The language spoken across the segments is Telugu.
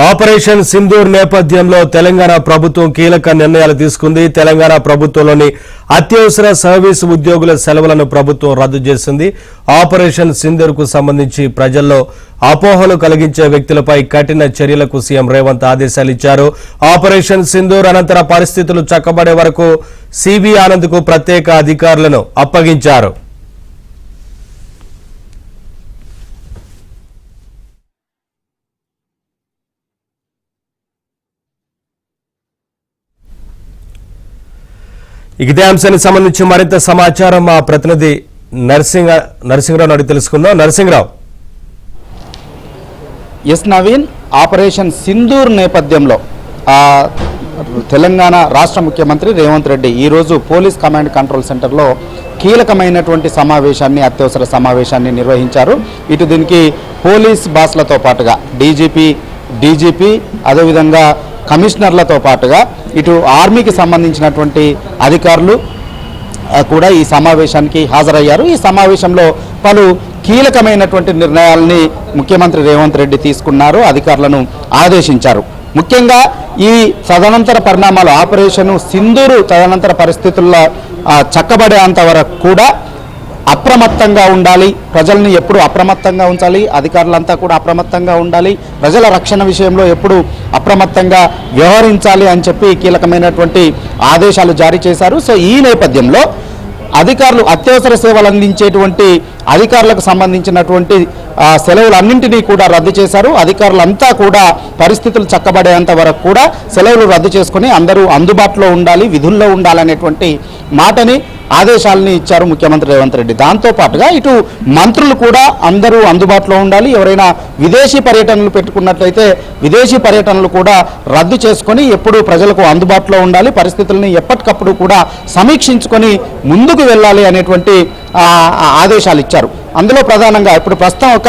ఆపరేషన్ సింధూర్ నేపథ్యంలో తెలంగాణ ప్రభుత్వం కీలక నిర్ణయాలు తీసుకుంది. తెలంగాణ ప్రభుత్వంలోని అత్యవసర సర్వీసు ఉద్యోగుల సెలవులను ప్రభుత్వం రద్దు చేసింది. ఆపరేషన్ సింధూర్ కు సంబంధించి ప్రజల్లో అపోహలు కలిగించే వ్యక్తులపై కఠిన చర్యలకు సీఎం రేవంత్ ఆదేశాలు ఇచ్చారు. ఆపరేషన్ సింధూర్ అనంతర పరిస్థితులు చక్కబడే వరకు సివి ఆనంద్ కు ప్రత్యేక అధికారులను అప్పగించారు. ఇదే అంశానికి సంబంధించి మరింత సమాచారం మా ప్రతినిధి నరసింహరావు అడిగి తెలుసుకుందాం. నరసింహరావు. ఎస్ నవీన్, ఆపరేషన్ సింధూర్ నేపథ్యంలో తెలంగాణ రాష్ట్ర ముఖ్యమంత్రి రేవంత్ రెడ్డి ఈరోజు పోలీస్ కమాండ్ కంట్రోల్ సెంటర్లో కీలకమైనటువంటి అత్యవసర సమావేశాన్ని నిర్వహించారు. ఇటు దీనికి పోలీస్ బాస్లతో పాటుగా డీజీపీ అదేవిధంగా కమిషనర్లతో పాటుగా ఇటు ఆర్మీకి సంబంధించినటువంటి అధికారులు కూడా ఈ సమావేశానికి హాజరయ్యారు. ఈ సమావేశంలో పలు కీలకమైనటువంటి నిర్ణయాలని ముఖ్యమంత్రి రేవంత్ రెడ్డి తీసుకున్నారు, అధికారులను ఆదేశించారు. ముఖ్యంగా ఈ తదనంతర పరిణామాలు ఆపరేషన్ సింధూరు తదనంతర పరిస్థితుల్లో చక్కబడేంత వరకు కూడా అప్రమత్తంగా ఉండాలి, ప్రజల్ని ఎప్పుడు అప్రమత్తంగా ఉంచాలి, అధికారులంతా కూడా అప్రమత్తంగా ఉండాలి, ప్రజల రక్షణ విషయంలో ఎప్పుడు అప్రమత్తంగా వ్యవహరించాలి అని చెప్పి కీలకమైనటువంటి ఆదేశాలు జారీ చేశారు. సో ఈ నేపథ్యంలో అధికారులు అత్యవసర సేవలు అందించేటువంటి అధికారులకు సంబంధించినటువంటి సెలవులన్నింటినీ కూడా రద్దు చేశారు. అధికారులంతా కూడా పరిస్థితులు చక్కబడేంత వరకు కూడా సెలవులు రద్దు చేసుకుని అందరూ అందుబాటులో ఉండాలి, విధుల్లో ఉండాలనేటువంటి మాటని ఆదేశాలని ఇచ్చారు ముఖ్యమంత్రి రేవంత్ రెడ్డి. దాంతోపాటుగా ఇటు మంత్రులు కూడా అందరూ అందుబాటులో ఉండాలి, ఎవరైనా విదేశీ పర్యటనలు పెట్టుకున్నట్లయితే విదేశీ పర్యటనలు కూడా రద్దు చేసుకొని ఎప్పుడు ప్రజలకు అందుబాటులో ఉండాలి, పరిస్థితుల్ని ఎప్పటికప్పుడు కూడా సమీక్షించుకొని ముందుకు వెళ్ళాలి అనేటువంటి ఆదేశాలు ఇచ్చారు. అందులో ప్రధానంగా ఇప్పుడు ప్రస్తుతం ఒక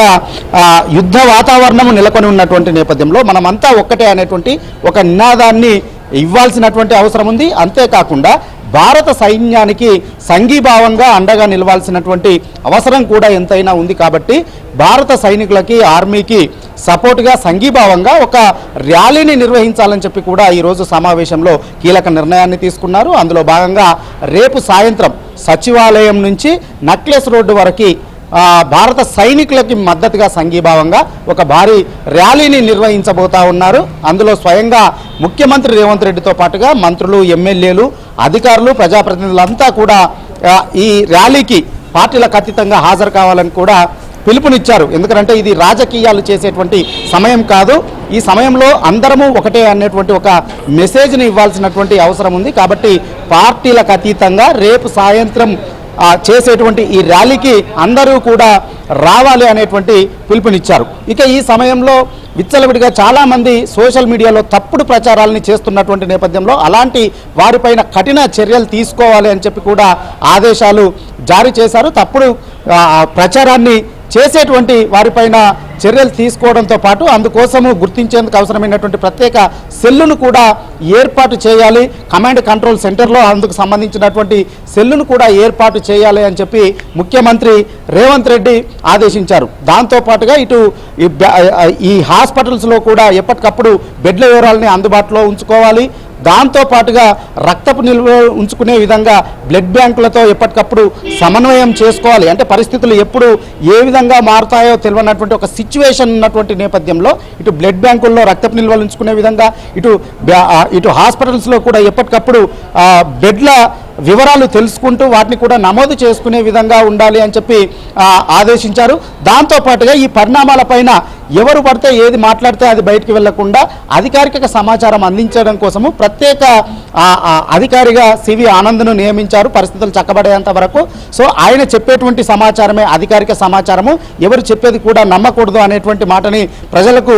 యుద్ధ వాతావరణం నెలకొని ఉన్నటువంటి నేపథ్యంలో మనమంతా ఒక్కటే అనేటువంటి ఒక నినాదాన్ని ఇవ్వాల్సినటువంటి అవసరం ఉంది. అంతేకాకుండా భారత సైన్యానికి సంఘీభావంగా అండగా నిలవాల్సినటువంటి అవసరం కూడా ఎంతైనా ఉంది. కాబట్టి భారత సైనికులకి ఆర్మీకి సపోర్ట్గా సంఘీభావంగా ఒక ర్యాలీని నిర్వహించాలని చెప్పి కూడా ఈరోజు సమావేశంలో కీలక నిర్ణయాన్ని తీసుకున్నారు. అందులో భాగంగా రేపు సాయంత్రం సచివాలయం నుంచి నక్లెస్ రోడ్డు వరకు భారత సైనికులకి మద్దతుగా సంఘీభావంగా ఒక భారీ ర్యాలీని నిర్వహించబోతా ఉన్నారు. అందులో స్వయంగా ముఖ్యమంత్రి రేవంత్ రెడ్డితో పాటుగా మంత్రులు, ఎమ్మెల్యేలు, అధికారులు, ప్రజాప్రతినిధులంతా కూడా ఈ ర్యాలీకి పార్టీలకు అతీతంగా హాజరు కావాలని కూడా పిలుపునిచ్చారు. ఎందుకంటే ఇది రాజకీయాలు చేసేటువంటి సమయం కాదు, ఈ సమయంలో అందరము ఒకటే అనేటువంటి ఒక మెసేజ్ని ఇవ్వాల్సినటువంటి అవసరం ఉంది. కాబట్టి పార్టీలకు అతీతంగా రేపు సాయంత్రం చేసేటువంటి ఈ ర్యాలీకి అందరూ కూడా రావాలి అనేటువంటి పిలుపునిచ్చారు. ఇక ఈ సమయంలో విచ్చలవిడిగా చాలామంది సోషల్ మీడియాలో తప్పుడు ప్రచారాలని చేస్తున్నటువంటి నేపథ్యంలో అలాంటి వారిపైన కఠిన చర్యలు తీసుకోవాలి అని చెప్పి కూడా ఆదేశాలు జారీ చేశారు. తప్పుడు ప్రచారాన్ని చేసేటువంటి వారిపైన చర్యలు తీసుకోవడంతో పాటు అందుకోసము గుర్తించేందుకు అవసరమైనటువంటి ప్రత్యేక సెల్లును కూడా ఏర్పాటు చేయాలి, కమాండ్ కంట్రోల్ సెంటర్లో అందుకు సంబంధించినటువంటి సెల్లును కూడా ఏర్పాటు చేయాలి అని చెప్పి ముఖ్యమంత్రి రేవంత్ రెడ్డి ఆదేశించారు. దాంతోపాటుగా ఇటు ఈ హాస్పిటల్స్లో కూడా ఎప్పటికప్పుడు బెడ్ల వివరాలని అందుబాటులో ఉంచుకోవాలి, దాంతోపాటుగా రక్తపు నిల్వ ఉంచుకునే విధంగా బ్లడ్ బ్యాంకులతో ఎప్పటికప్పుడు సమన్వయం చేసుకోవాలి. అంటే పరిస్థితులు ఎప్పుడు ఏ విధంగా మారుతాయో తెలియనటువంటి ఒక సిచ్యువేషన్ ఉన్నటువంటి నేపథ్యంలో ఇటు బ్లడ్ బ్యాంకుల్లో రక్తపు నిల్వలు ఉంచుకునే విధంగా ఇటు హాస్పిటల్స్లో కూడా ఎప్పటికప్పుడు బెడ్ల వివరాలు తెలుసుకుంటూ వాటిని కూడా నమోదు చేసుకునే విధంగా ఉండాలి అని చెప్పి ఆదేశించారు. దాంతోపాటుగా ఈ పరిణామాలపైన ఎవరు పడితే ఏది మాట్లాడితే అది బయటికి వెళ్లకుండా అధికారిక సమాచారం అందించడం కోసము ప్రత్యేక అధికారిగా సివి ఆనంద్ను నియమించారు పరిస్థితులు చక్కబడేంత వరకు. సో ఆయన చెప్పేటువంటి సమాచారమే అధికారిక సమాచారము, ఎవరు చెప్పేది కూడా నమ్మకూడదు అనేటువంటి మాటని ప్రజలకు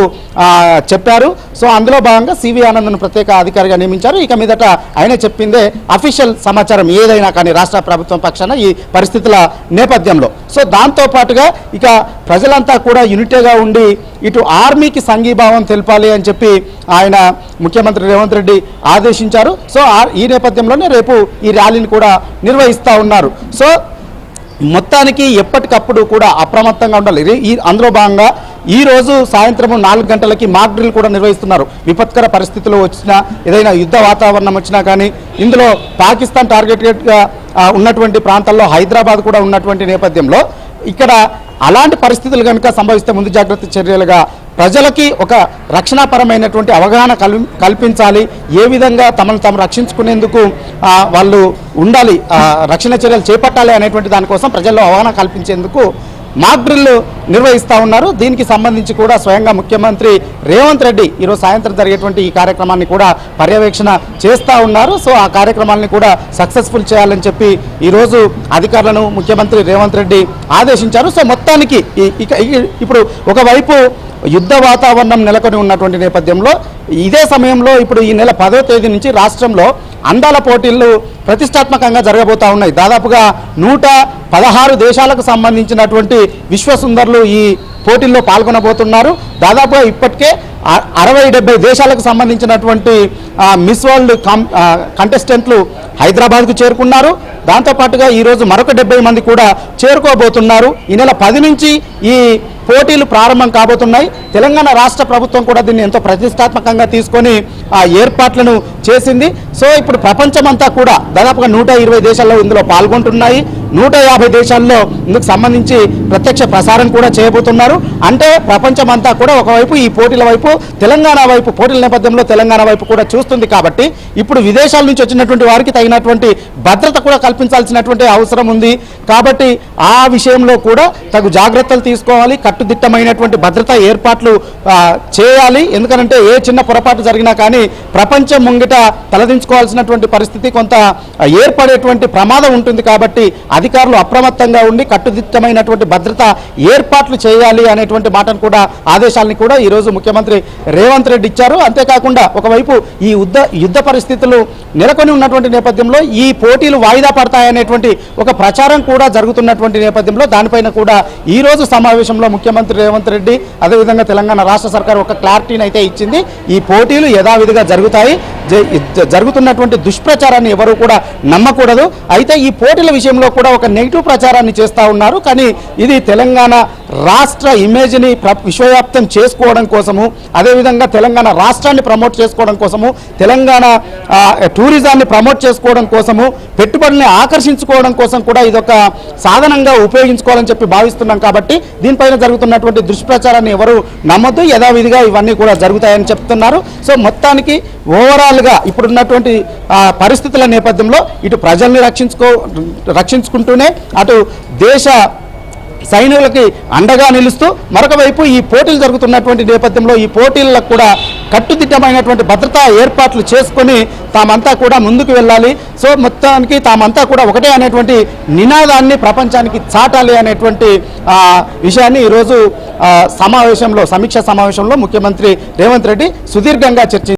చెప్పారు. సో అందులో భాగంగా సివి ఆనంద్ను ప్రత్యేక అధికారిగా నియమించారు. ఇక మీదట ఆయన చెప్పిందే అఫీషియల్ సమాచారం ఏదైనా కానీ రాష్ట్ర ప్రభుత్వం పక్షాన ఈ పరిస్థితుల నేపథ్యంలో. సో దాంతోపాటుగా ఇక ప్రజలంతా కూడా యూనిటీగా ఉండి ఇటు ఆర్మీకి సంఘీభావం తెలపాలి అని చెప్పి ఆయన ముఖ్యమంత్రి రేవంత్ రెడ్డి ఆదేశించారు. సో ఈ నేపథ్యంలోనే రేపు ఈ ర్యాలీని కూడా నిర్వహిస్తూ ఉన్నారు. సో మొత్తానికి ఎప్పటికప్పుడు కూడా అప్రమత్తంగా ఉండాలి. అందులో భాగంగా ఈ రోజు సాయంత్రం 4 గంటలకి మాక్ డ్రిల్ కూడా నిర్వహిస్తున్నారు. విపత్కర పరిస్థితులు వచ్చినా, ఏదైనా యుద్ధ వాతావరణం వచ్చినా కానీ ఇందులో పాకిస్తాన్ టార్గెటెడ్గా ఉన్నటువంటి ప్రాంతాల్లో హైదరాబాద్ కూడా ఉన్నటువంటి నేపథ్యంలో ఇక్కడ అలాంటి పరిస్థితులు కనుక సంభవిస్తే ముందు జాగ్రత్త చర్యలుగా ప్రజలకి ఒక రక్షణాపరమైనటువంటి అవగాహన కల్పించాలి. ఏ విధంగా తమను తాము రక్షించుకునేందుకు వాళ్ళు ఉండాలి, రక్షణ చర్యలు చేపట్టాలి అనేటువంటి దానికోసం ప్రజల్లో అవగాహన కల్పించేందుకు మాక్ డ్రిల్ నిర్వహిస్తూ ఉన్నారు. దీనికి సంబంధించి కూడా స్వయంగా ముఖ్యమంత్రి రేవంత్ రెడ్డి ఈరోజు సాయంత్రం జరిగేటువంటి ఈ కార్యక్రమాన్ని కూడా పర్యవేక్షణ చేస్తూ ఉన్నారు. సో ఆ కార్యక్రమాన్ని కూడా సక్సెస్ఫుల్ చేయాలని చెప్పి ఈరోజు అధికారులను ముఖ్యమంత్రి రేవంత్ రెడ్డి ఆదేశించారు. సో మొత్తానికి ఇప్పుడు ఒకవైపు యుద్ధ వాతావరణం నెలకొని ఉన్నటువంటి నేపథ్యంలో ఇదే సమయంలో ఇప్పుడు ఈ నెల 10వ తేదీ నుంచి రాష్ట్రంలో అందాల పోటీలు ప్రతిష్టాత్మకంగా జరగబోతూ ఉన్నాయి. దాదాపుగా 116 దేశాలకు సంబంధించినటువంటి విశ్వసుందరులు ఈ పోటీల్లో పాల్గొనబోతున్నారు. దాదాపుగా ఇప్పటికే 60-70 దేశాలకు సంబంధించినటువంటి మిస్ వరల్డ్ కంటెస్టెంట్లు హైదరాబాద్కు చేరుకున్నారు. దాంతోపాటుగా ఈరోజు మరొక 70 మంది కూడా చేరుకోబోతున్నారు. ఈ నెల 10 నుంచి ఈ పోటీలు ప్రారంభం కాబోతున్నాయి. తెలంగాణ రాష్ట్ర ప్రభుత్వం కూడా దీన్ని ఎంతో ప్రతిష్టాత్మకంగా తీసుకొని ఆ ఏర్పాట్లను చేసింది. సో ఇప్పుడు ప్రపంచమంతా కూడా దాదాపుగా 120 దేశాల్లో ఇందులో పాల్గొంటున్నాయి. 150 దేశాల్లో ఇందుకు సంబంధించి ప్రత్యక్ష ప్రసారం కూడా చేయబోతున్నారు. అంటే ప్రపంచమంతా కూడా ఒకవైపు ఈ పోటీల వైపు, తెలంగాణ వైపు, పోటీల నేపథ్యంలో తెలంగాణ వైపు కూడా చూస్తుంది. కాబట్టి ఇప్పుడు విదేశాల నుంచి వచ్చినటువంటి వారికి తగినటువంటి భద్రత కూడా కల్పించాల్సినటువంటి అవసరం ఉంది. కాబట్టి ఆ విషయంలో కూడా తగు జాగ్రత్తలు తీసుకోవాలి, కట్టుదిట్టమైనటువంటి భద్రతా ఏర్పాట్లు చేయాలి. ఎందుకంటే ఏ చిన్న పొరపాటు జరిగినా కానీ ప్రపంచం ముంగిట తలదించుకోవాల్సినటువంటి పరిస్థితి కొంత ఏర్పడేటువంటి ప్రమాదం ఉంటుంది. కాబట్టి అధికారులు అప్రమత్తంగా ఉండి కట్టుదిట్టమైనటువంటి భద్రతా ఏర్పాట్లు చేయాలి అనేటువంటి మాటను కూడా, ఆదేశాలని కూడా ఈరోజు ముఖ్యమంత్రి రేవంత్ రెడ్డి ఇచ్చారు. అంతేకాకుండా ఒకవైపు ఈ యుద్ధ పరిస్థితులు నెలకొని ఉన్నటువంటి నేపథ్యంలో ఈ పోటీలు వాయిదా పడతాయనేటువంటి ఒక ప్రచారం కూడా జరుగుతున్నటువంటి నేపథ్యంలో దానిపైన కూడా ఈ రోజు సమావేశంలో ముఖ్యమంత్రి రేవంత్ రెడ్డి అదేవిధంగా తెలంగాణ రాష్ట్ర సర్కార్ ఒక క్లారిటీని అయితే ఇచ్చింది. ఈ పోటీలు యథావిధిగా జరుగుతాయి. జరుగుతున్నటువంటి దుష్ప్రచారాన్ని ఎవరు కూడా నమ్మకూడదు. అయితే ఈ పోటీల విషయంలో కూడా ఒక నెగిటివ్ ప్రచారాన్ని చేస్తూ ఉన్నారు. కానీ ఇది తెలంగాణ రాష్ట్ర ఇమేజ్ని విశ్వవ్యాప్తం చేసుకోవడం కోసము, అదేవిధంగా తెలంగాణ రాష్ట్రాన్ని ప్రమోట్ చేసుకోవడం కోసము, తెలంగాణ టూరిజాన్ని ప్రమోట్ చేసుకోవడం కోసము, పెట్టుబడుల్ని ఆకర్షించుకోవడం కోసం కూడా ఇదొక సాధనంగా ఉపయోగించుకోవాలని చెప్పి భావిస్తున్నాం. కాబట్టి దీనిపైన జరుగుతున్నటువంటి దుష్ప్రచారాన్ని ఎవరు నమ్మొద్దు, యథావిధిగా ఇవన్నీ కూడా జరుగుతాయని చెప్తున్నారు. సో మొత్తానికి ఓవరాల్గా ఇప్పుడున్నటువంటి పరిస్థితుల నేపథ్యంలో ఇటు ప్రజల్ని రక్షించుకుంటూనే అటు దేశ సైనికులకి అండగా నిలుస్తూ మరొక వైపు ఈ పోటీలు జరుగుతున్నటువంటి నేపథ్యంలో ఈ పోటీలకు కూడా కట్టుదిట్టమైనటువంటి భద్రతా ఏర్పాట్లు చేసుకొని తామంతా కూడా ముందుకు వెళ్ళాలి. సో మొత్తానికి తామంతా కూడా ఒకటే అనేటువంటి నినాదాన్ని ప్రపంచానికి చాటాలి అనేటువంటి విషయాన్ని ఈరోజు సమీక్షా సమావేశంలో ముఖ్యమంత్రి రేవంత్ రెడ్డి సుదీర్ఘంగా చర్చించారు.